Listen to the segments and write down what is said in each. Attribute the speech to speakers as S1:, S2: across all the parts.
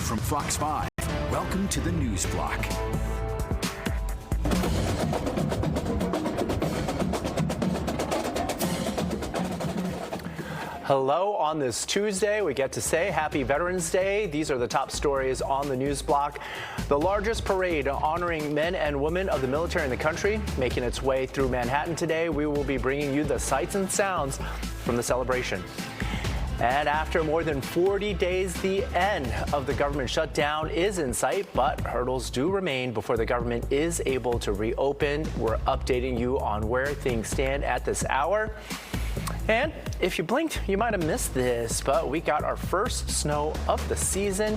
S1: from Fox 5, welcome to the News Block.
S2: Hello on this Tuesday. We get to say Happy Veterans Day. These are the top stories on the News Block. The largest parade honoring men and women of the military in the country making its way through Manhattan today. We will be bringing you the sights and sounds from the celebration. And after more than 40 days, the end of the government shutdown is in sight, but hurdles do remain before the government is able to reopen. We're updating you on where things stand at this hour. And if you blinked, you might have missed this, but we got our first snow of the season.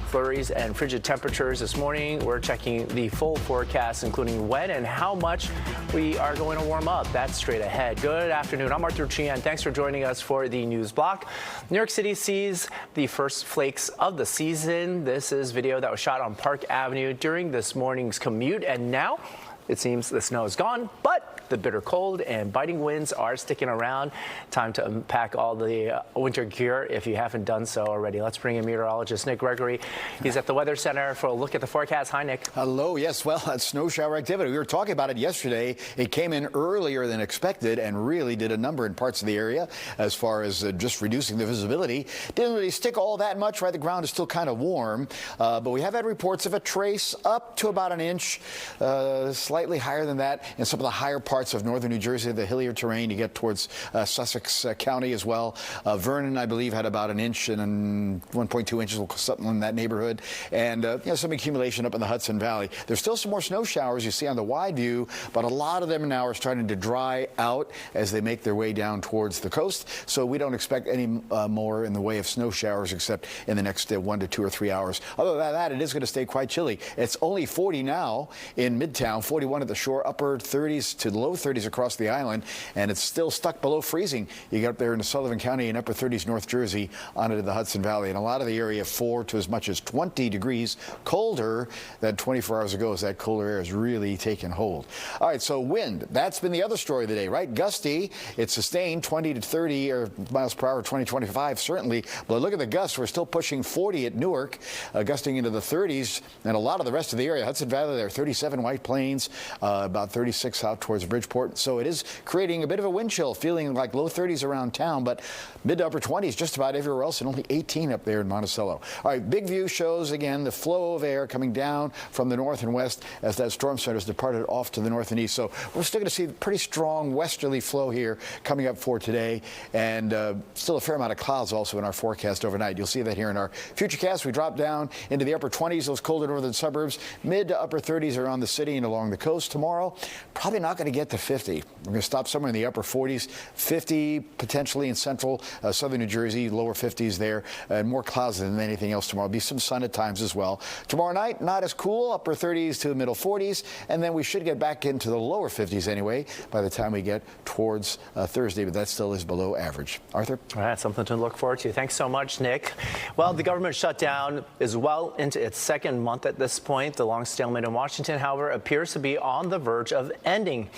S2: Flurries and frigid temperatures this morning. We're checking the full forecast, including when and how much we are going to warm up. That's straight ahead. Good afternoon. I'm Arthur Chian. Thanks for joining us for the News Block. New York City sees the first flakes of the season. This is video that was shot on Park Avenue during this morning's commute, and now it seems the snow is gone, but the bitter cold and biting winds are sticking around. Time to unpack all the winter gear if you haven't done so already. Let's bring in meteorologist Nick Gregory. He's at the Weather Center for a look at the forecast. Hi, Nick.
S3: Hello. Yes, well, that's snow shower activity. We were talking about it yesterday. It came in earlier than expected and really did a number in parts of the area as far as just reducing the visibility. Didn't really stick all that much, right? The ground is still kind of warm, but we have had reports of a trace up to about an inch, slightly higher than that in some of the higher parts of northern New Jersey, the hillier terrain. You get towards Sussex County as well. Vernon, I believe, had about an inch and 1.2 inches, something in that neighborhood. And some accumulation up in the Hudson Valley. There's still some more snow showers you see on the wide view, but a lot of them now are starting to dry out as they make their way down towards the coast. So we don't expect any more in the way of snow showers except in the next 1 to 2 or 3 hours. Other than that, it is going to stay quite chilly. It's only 40 now in Midtown, 41 at the shore, upper 30s to low 30s across the island, and it's still stuck below freezing. You get up there into Sullivan County and upper 30s North Jersey onto the Hudson Valley, and a lot of the area 4 to as much as 20 degrees colder than 24 hours ago as that colder air has really taken hold. All right, so wind, that's been the other story of the day, right? Gusty, it's sustained 20 to 30 or miles per hour, 20, 25 certainly, but look at the gusts. We're still pushing 40 at Newark, gusting into the 30s, and a lot of the rest of the area. Hudson Valley there, 37 White Plains, about 36 out towards Bridgeport. So it is creating a bit of a wind chill, feeling like low 30s around town, but mid to upper 20s just about everywhere else, and only 18 up there in Monticello. All right, big view shows again the flow of air coming down from the north and west as that storm center has departed off to the north and east. So we're still going to see pretty strong westerly flow here coming up for today, and still a fair amount of clouds also in our forecast overnight. You'll see that here in our futurecast. We drop down into the upper 20s, those colder northern suburbs. Mid to upper 30s around the city and along the coast tomorrow. Probably not going to get to 50. We're going to stop somewhere in the upper 40s, 50 potentially in central southern New Jersey, lower 50s there, and more clouds than anything else tomorrow. Be some sun at times as well. Tomorrow night, not as cool, upper 30s to middle 40s, and then we should get back into the lower 50s anyway by the time we get towards Thursday, but that still is below average. Arthur?
S2: All right, something to look forward to. Thanks so much, Nick. Well, the government shutdown is well into its second month at this point. The long stalemate in Washington, however, appears to be on the verge of ending.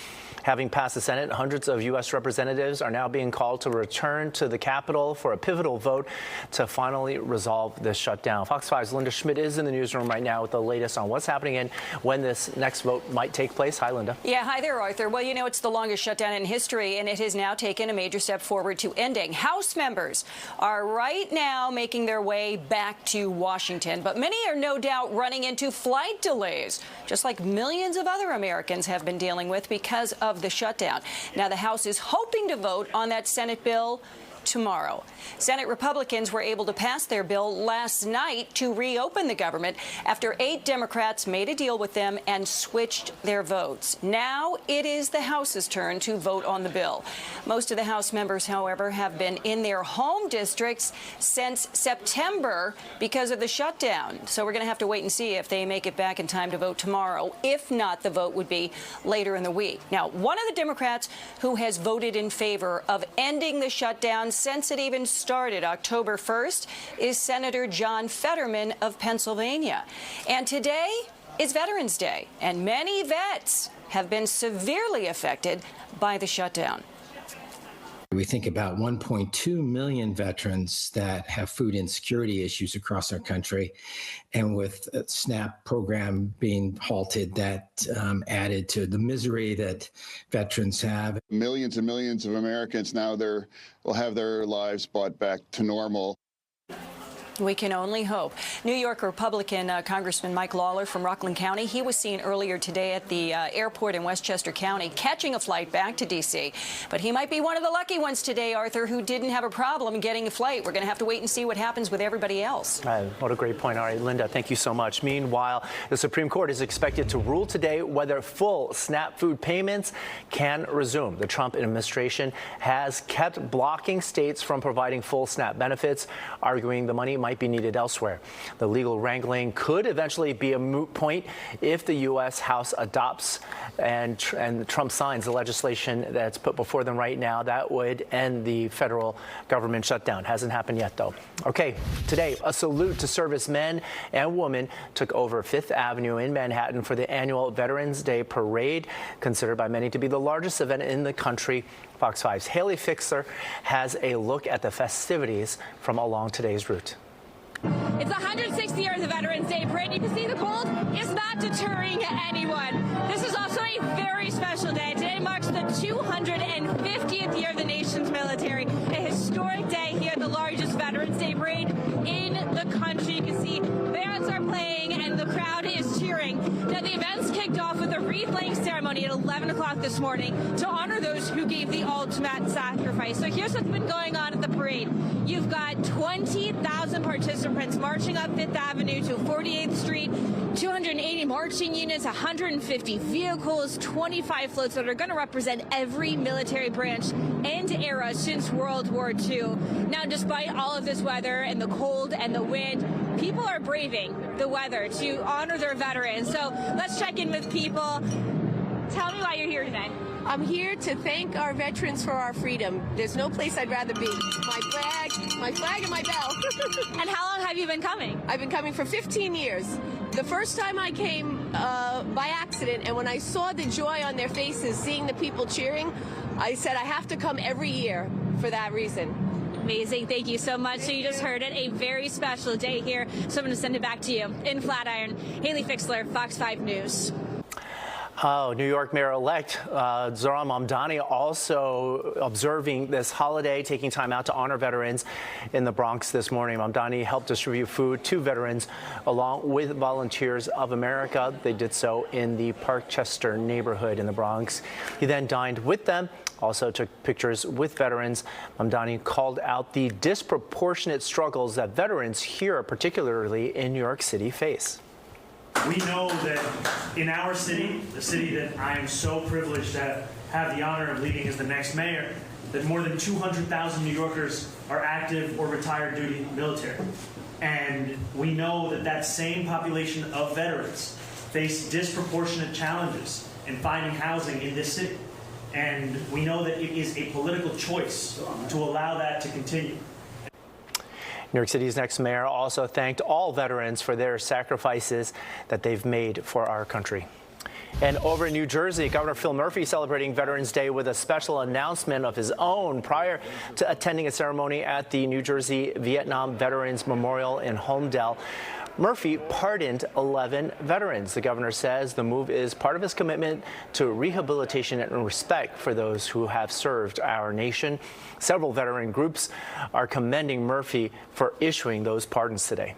S2: Having passed the Senate, hundreds of U.S. representatives are now being called to return to the Capitol for a pivotal vote to finally resolve this shutdown. Fox 5's Linda Schmidt is in the newsroom right now with the latest on what's happening and when this next vote might take place. Hi, Linda.
S4: Yeah, hi there, Arthur. Well, you know, it's the longest shutdown in history, and it has now taken a major step forward to ending. House members are right now making their way back to Washington, but many are no doubt running into flight delays, just like millions of other Americans have been dealing with because of the shutdown. Now, the House is hoping to vote on that Senate bill tomorrow. Senate Republicans were able to pass their bill last night to reopen the government after 8 Democrats made a deal with them and switched their votes. Now it is the House's turn to vote on the bill. Most of the House members, however, have been in their home districts since September because of the shutdown. So we're going to have to wait and see if they make it back in time to vote tomorrow. If not, the vote would be later in the week. Now, one of the Democrats who has voted in favor of ending the shutdown since it even started October 1st is Senator John Fetterman of Pennsylvania. And today is Veterans Day, and many vets have been severely affected by the shutdown.
S5: We think about 1.2 million veterans that have food insecurity issues across our country. And with the SNAP program being halted, that added to the misery that veterans have.
S6: Millions and millions of Americans now will have their lives brought back to normal.
S4: We can only hope. New York Republican Congressman Mike Lawler from Rockland County, he was seen earlier today at the airport in Westchester County catching a flight back to D.C. But he might be one of the lucky ones today, Arthur, who didn't have a problem getting a flight. We're going to have to wait and see what happens with everybody else.
S2: What a great point. All right, Linda, thank you so much. Meanwhile, the Supreme Court is expected to rule today whether full SNAP food payments can resume. The Trump administration has kept blocking states from providing full SNAP benefits, arguing the money might be needed elsewhere. The legal wrangling could eventually be a moot point if the U.S. House adopts and Trump signs the legislation that's put before them right now. That would end the federal government shutdown. Hasn't happened yet, though. Okay, today, a salute to servicemen and women took over Fifth Avenue in Manhattan for the annual Veterans Day Parade, considered by many to be the largest event in the country. Fox 5's Haley Fixler has a look at the festivities from along today's route.
S7: It's the 160th year of the Veterans Day Parade. You can see the cold is not deterring anyone. This is also a very special day. Today marks the 250th year of the nation's military, a historic day here at the largest Veterans Day Parade in the country. You can see bands are playing and the crowd is cheering. Now, the events kicked off with a wreath-laying ceremony at 11 o'clock this morning to honor those who gave the ultimate sacrifice. So here's what's been going on at the parade. You've got 20,000 participants marching up Fifth Avenue to 48th Street, 280 marching units, 150 vehicles, 25 floats that are going to represent every military branch and era since World War II. Now, despite all of this weather and the cold and the wind, people are braving the weather to honor their veterans. So let's check in with people. Tell me why you're here today.
S8: I'm here to thank our veterans for our freedom. There's no place I'd rather be. My flag and my bell.
S7: And how long have you been coming?
S8: I've been coming for 15 years. The first time I came by accident, and when I saw the joy on their faces, seeing the people cheering, I said I have to come every year for that reason.
S7: Amazing. Thank you so much. So you just heard it, a very special day here. So I'm going to send it back to you in Flatiron. Haley Fixler, Fox 5 News.
S2: Oh, New York Mayor-elect Zohran Mamdani also observing this holiday, taking time out to honor veterans in the Bronx this morning. Mamdani helped distribute food to veterans along with Volunteers of America. They did so in the Parkchester neighborhood in the Bronx. He then dined with them, also took pictures with veterans. Mamdani called out the disproportionate struggles that veterans here, particularly in New York City, face.
S9: We know that in our city, the city that I am so privileged to have the honor of leading as the next mayor, that more than 200,000 New Yorkers are active or retired duty military. And we know that that same population of veterans face disproportionate challenges in finding housing in this city. And we know that it is a political choice to allow that to continue.
S2: New York City's next mayor also thanked all veterans for their sacrifices that they've made for our country. And over in New Jersey, Governor Phil Murphy celebrating Veterans Day with a special announcement of his own prior to attending a ceremony at the New Jersey Vietnam Veterans Memorial in Holmdel. Murphy pardoned 11 veterans. The governor says the move is part of his commitment to rehabilitation and respect for those who have served our nation. Several veteran groups are commending Murphy for issuing those pardons today.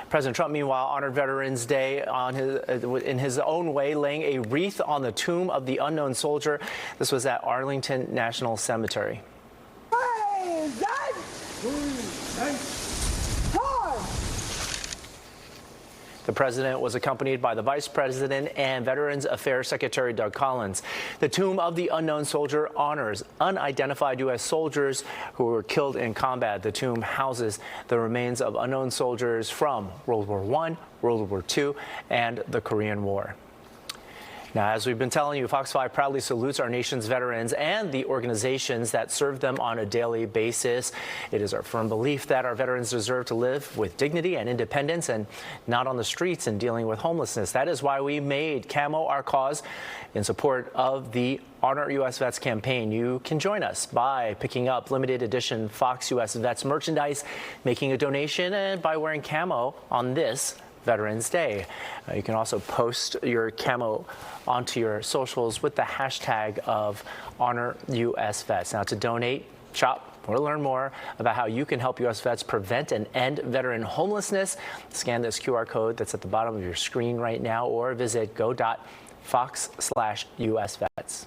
S2: President Trump, meanwhile, honored Veterans Day in his own way, laying a wreath on the tomb of the unknown soldier. This was at Arlington National Cemetery. The president was accompanied by the vice president and Veterans Affairs Secretary Doug Collins. The Tomb of the Unknown Soldier honors unidentified U.S. soldiers who were killed in combat. The tomb houses the remains of unknown soldiers from World War I, World War II, and the Korean War. Now, as we've been telling you, Fox 5 proudly salutes our nation's veterans and the organizations that serve them on a daily basis. It is our firm belief that our veterans deserve to live with dignity and independence and not on the streets and dealing with homelessness. That is why we made Camo our cause in support of the Honor U.S. Vets campaign. You can join us by picking up limited edition Fox U.S. Vets merchandise, making a donation, and by wearing camo on this Veterans Day. You can also post your camo onto your socials with the hashtag of Honor U.S. Vets. Now, to donate, shop, or to learn more about how you can help U.S. Vets prevent and end veteran homelessness, scan this QR code that's at the bottom of your screen right now or visit go.fox/USVets.